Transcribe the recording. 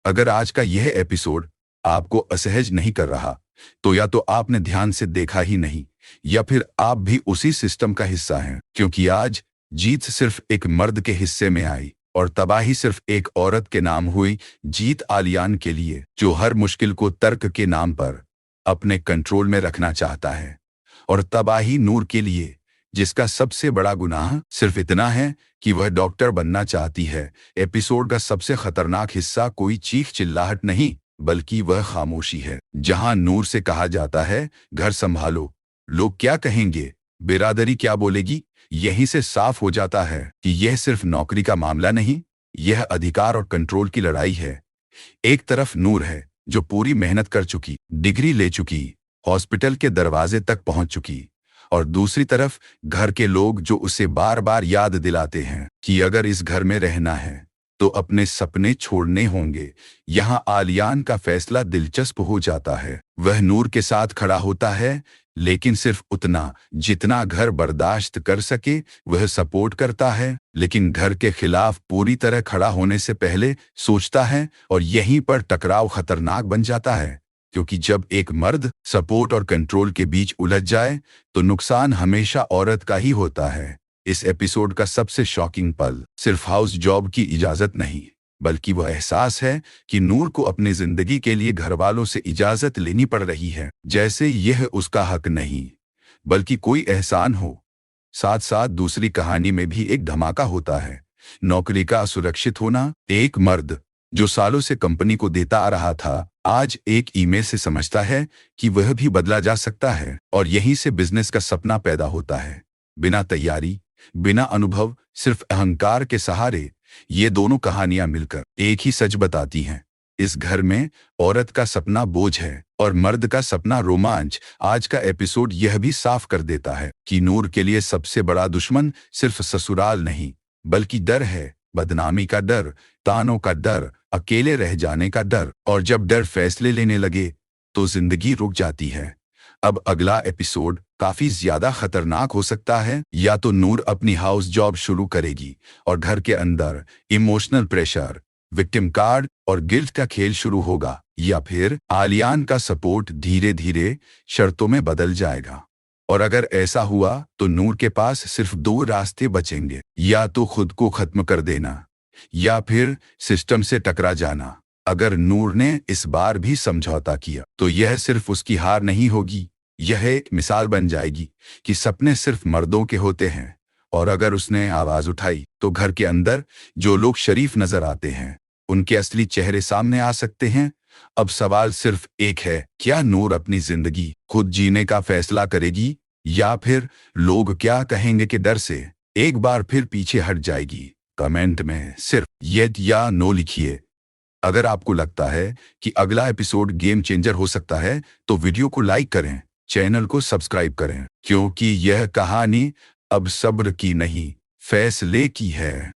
अगर आज का यह एपिसोड आपको असहज नहीं कर रहा, तो या तो आपने ध्यान से देखा ही नहीं, या फिर आप भी उसी सिस्टम का हिस्सा हैं। क्योंकि आज जीत सिर्फ एक मर्द के हिस्से में आई और तबाही सिर्फ एक औरत के नाम हुई। जीत आलियान के लिए, जो हर मुश्किल को तर्क के नाम पर अपने कंट्रोल में रखना चाहता है, और तबाही नूर के लिए, जिसका सबसे बड़ा गुनाह सिर्फ इतना है कि वह डॉक्टर बनना चाहती है। एपिसोड का सबसे खतरनाक हिस्सा कोई चीख चिल्लाहट नहीं, बल्कि वह खामोशी है। जहां नूर से कहा जाता है, घर संभालो, लोग क्या कहेंगे, बिरादरी क्या बोलेगी, यहीं से साफ हो जाता है कि यह सिर्फ नौकरी का मामला नहीं, यह अधिकार और कंट्रोल की लड़ाई है। एक तरफ नूर है, जो पूरी मेहनत कर चुकी, डिग्री ले चुकी, हॉस्पिटल के दरवाजे तक पहुंच चुकी, और दूसरी तरफ घर के लोग जो उसे बार बार याद दिलाते हैं कि अगर इस घर में रहना है तो अपने सपने छोड़ने होंगे। यहाँ आलियान का फैसला दिलचस्प हो जाता है। वह नूर के साथ खड़ा होता है, लेकिन सिर्फ उतना जितना घर बर्दाश्त कर सके। वह सपोर्ट करता है, लेकिन घर के खिलाफ पूरी तरह खड़ा होने से पहले सोचता है, और यहीं पर टकराव खतरनाक बन जाता है। क्योंकि जब एक मर्द सपोर्ट और कंट्रोल के बीच उलझ जाए, तो नुकसान हमेशा औरत का ही होता है। इस एपिसोड का सबसे शॉकिंग पल सिर्फ हाउस जॉब की इजाजत नहीं, बल्कि वह एहसास है कि नूर को अपनी जिंदगी के लिए घरवालों से इजाजत लेनी पड़ रही है, जैसे यह उसका हक नहीं बल्कि कोई एहसान हो। साथ साथ दूसरी कहानी में भी एक धमाका होता है, नौकरी का असुरक्षित होना। एक मर्द जो सालों से कंपनी को देता आ रहा था, आज एक ईमेल से समझता है कि वह भी बदला जा सकता है, और यहीं से बिजनेस का सपना पैदा होता है। बिना तैयारी, बिना अनुभव, सिर्फ अहंकार के सहारे। ये दोनों कहानियां मिलकर एक ही सच बताती हैं, इस घर में औरत का सपना बोझ है और मर्द का सपना रोमांच। आज का एपिसोड यह भी साफ कर देता है कि नूर के लिए सबसे बड़ा दुश्मन सिर्फ ससुराल नहीं, बल्कि डर है। बदनामी का डर, तानों का डर, अकेले रह जाने का डर। और जब डर फैसले लेने लगे, तो जिंदगी रुक जाती है। अब अगला एपिसोड काफी ज्यादा खतरनाक हो सकता है। या तो नूर अपनी हाउस जॉब शुरू करेगी और घर के अंदर इमोशनल प्रेशर, विक्टिम कार्ड और गिल्ट का खेल शुरू होगा, या फिर आलियान का सपोर्ट धीरे धीरे शर्तों में बदल जाएगा। और अगर ऐसा हुआ, तो नूर के पास सिर्फ दो रास्ते बचेंगे, या तो खुद को खत्म कर देना, या फिर सिस्टम से टकरा जाना। अगर नूर ने इस बार भी समझौता किया, तो यह सिर्फ उसकी हार नहीं होगी, यह एक मिसाल बन जाएगी कि सपने सिर्फ मर्दों के होते हैं। और अगर उसने आवाज उठाई, तो घर के अंदर जो लोग शरीफ नजर आते हैं, उनके असली चेहरे सामने आ सकते हैं। अब सवाल सिर्फ एक है, क्या नूर अपनी जिंदगी खुद जीने का फैसला करेगी, या फिर लोग क्या कहेंगे के डर से एक बार फिर पीछे हट जाएगी? कमेंट में सिर्फ येस या नो लिखिए। अगर आपको लगता है कि अगला एपिसोड गेम चेंजर हो सकता है, तो वीडियो को लाइक करें, चैनल को सब्सक्राइब करें, क्योंकि यह कहानी अब सब्र की नहीं, फैसले की है।